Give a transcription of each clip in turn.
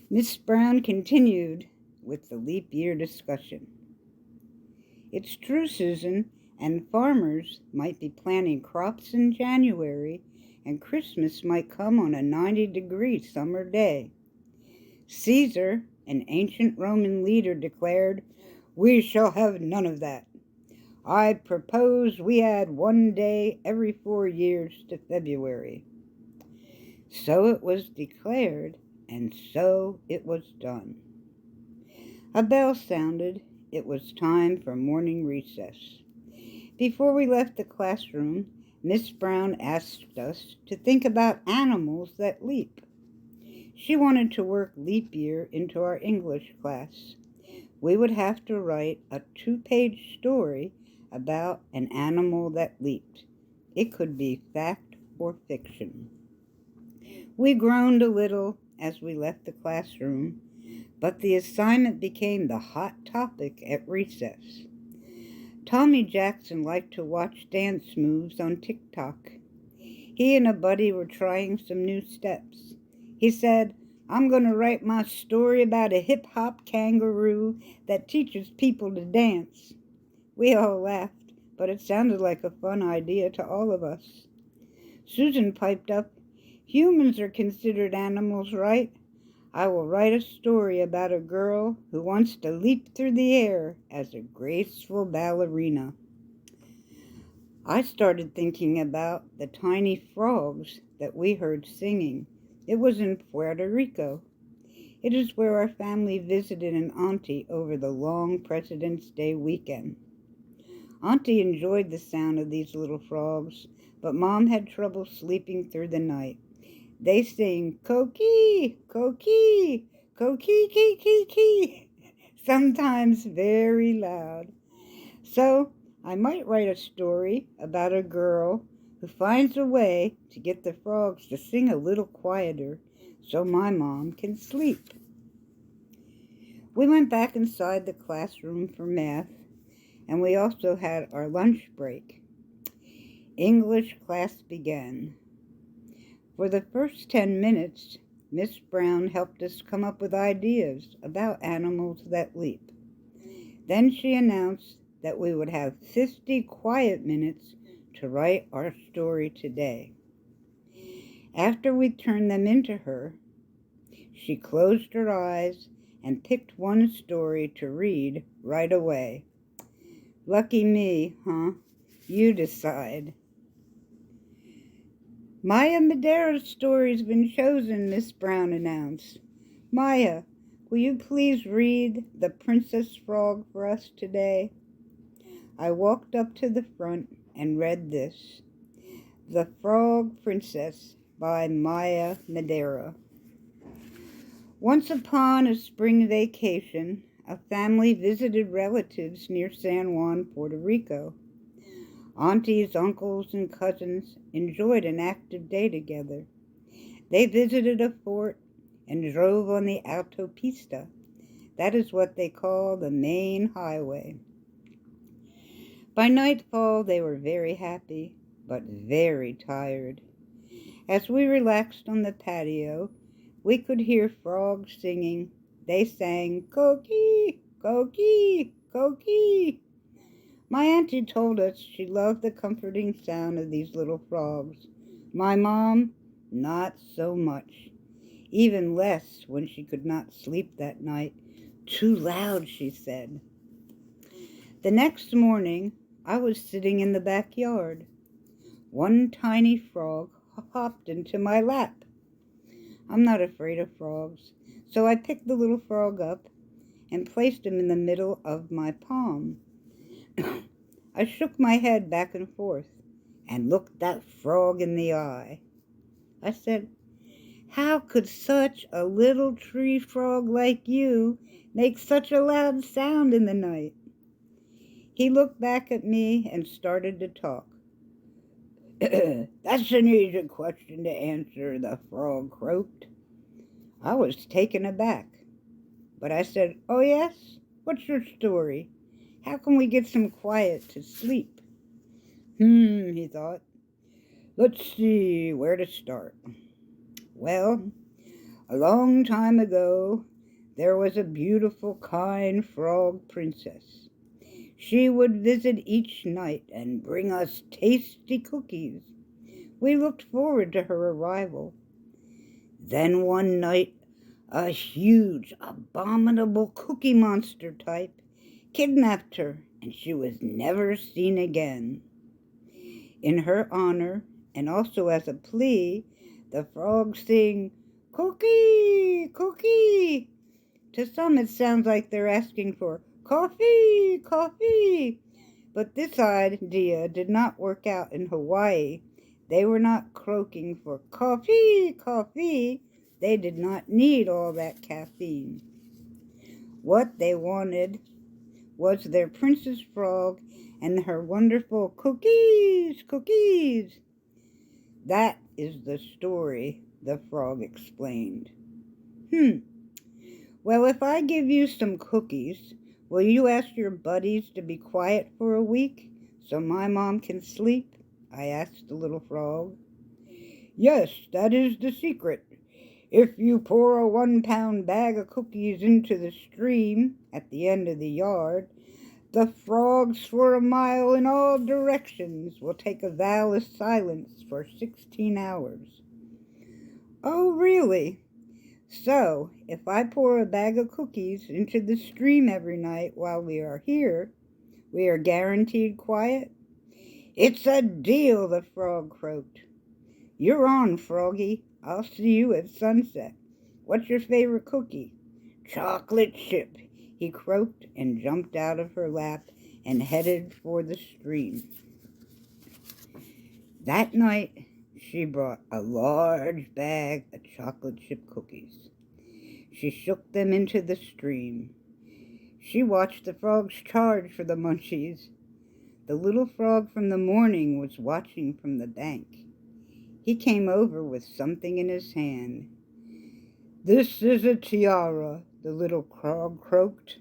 Miss Brown continued with the leap year discussion. It's true, Susan, and farmers might be planting crops in January, and Christmas might come on a 90-degree summer day. Caesar, an ancient Roman leader, declared, "We shall have none of that. I propose we add one day every 4 years to February." So it was declared, and so it was done. A bell sounded. It was time for morning recess. Before we left the classroom, Miss Brown asked us to think about animals that leap. She wanted to work leap year into our English class. We would have to write a 2-page story about an animal that leaped. It could be fact or fiction. We groaned a little as we left the classroom, but the assignment became the hot topic at recess. Tommy Jackson liked to watch dance moves on TikTok. He and a buddy were trying some new steps. He said, "I'm going to write my story about a hip-hop kangaroo that teaches people to dance." We all laughed, but it sounded like a fun idea to all of us. Susan piped up, "Humans are considered animals, right? I will write a story about a girl who wants to leap through the air as a graceful ballerina." I started thinking about the tiny frogs that we heard singing. It was in Puerto Rico. It is where our family visited an auntie over the long President's Day weekend. Auntie enjoyed the sound of these little frogs, but Mom had trouble sleeping through the night. They sing "Coqui, coqui, coqui, kee, kee, kee," sometimes very loud. So I might write a story about a girl who finds a way to get the frogs to sing a little quieter so my mom can sleep. We went back inside the classroom for math, and we also had our lunch break. English class began. For the first 10 minutes, Miss Brown helped us come up with ideas about animals that leap. Then she announced that we would have 50 quiet minutes to write our story today. After we turned them into her, she closed her eyes and picked one story to read right away. Lucky me, huh? You decide. "Maya Madera's story's been chosen," Miss Brown announced. "Maya, will you please read The Princess Frog for us today?" I walked up to the front and read this: The Frog Princess by Maya Madera. Once upon a spring vacation, a family visited relatives near San Juan, Puerto Rico. Aunties, uncles, and cousins enjoyed an active day together. They visited a fort and drove on the autopista. That is what they call the main highway. By nightfall, they were very happy, but very tired. As we relaxed on the patio, we could hear frogs singing. They sang, "Coqui, coqui, coqui." My auntie told us she loved the comforting sound of these little frogs. My mom, not so much. Even less when she could not sleep that night. Too loud, she said. The next morning, I was sitting in the backyard. One tiny frog hopped into my lap. I'm not afraid of frogs, so I picked the little frog up and placed him in the middle of my palm. I shook my head back and forth and looked that frog in the eye. I said, "How could such a little tree frog like you make such a loud sound in the night?" He looked back at me and started to talk. "That's an easy question to answer," the frog croaked. I was taken aback, but I said, "Oh yes? What's your story? How can we get some quiet to sleep?" He thought. "Let's see where to start. Well, A long time ago, there was a beautiful, kind frog princess. She would visit each night and bring us tasty cookies. We looked forward to her arrival. Then one night, a huge, abominable cookie monster type kidnapped her, and she was never seen again. In her honor, and also as a plea, the frogs sing, "Cookie, cookie." To some it sounds like they're asking for coffee, coffee. But this idea did not work out in Hawaii. They were not croaking for coffee, coffee. They did not need all that caffeine. What they wanted was their Princess Frog and her wonderful cookies, cookies. That is the story, the frog explained. Well, if I give you some cookies, will you ask your buddies to be quiet for a week so my mom can sleep? I asked the little frog. Yes, that is the secret. If you pour a 1-pound bag of cookies into the stream at the end of the yard, the frogs for a mile in all directions will take a vow of silence for 16 hours. Oh, really? So, if I pour a bag of cookies into the stream every night while we are here, we are guaranteed quiet? It's a deal, the frog croaked. You're on, Froggy. I'll see you at sunset. What's your favorite cookie? Chocolate chip, he croaked and jumped out of her lap and headed for the stream. That night, she brought a large bag of chocolate chip cookies. She shook them into the stream. She watched the frogs charge for the munchies. The little frog from the morning was watching from the bank. He came over with something in his hand. This is a tiara, the little frog croaked.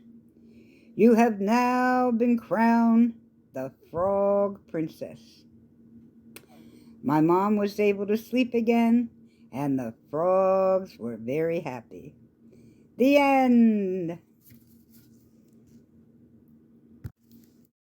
You have now been crowned the Frog Princess. My mom was able to sleep again, and the frogs were very happy. The end.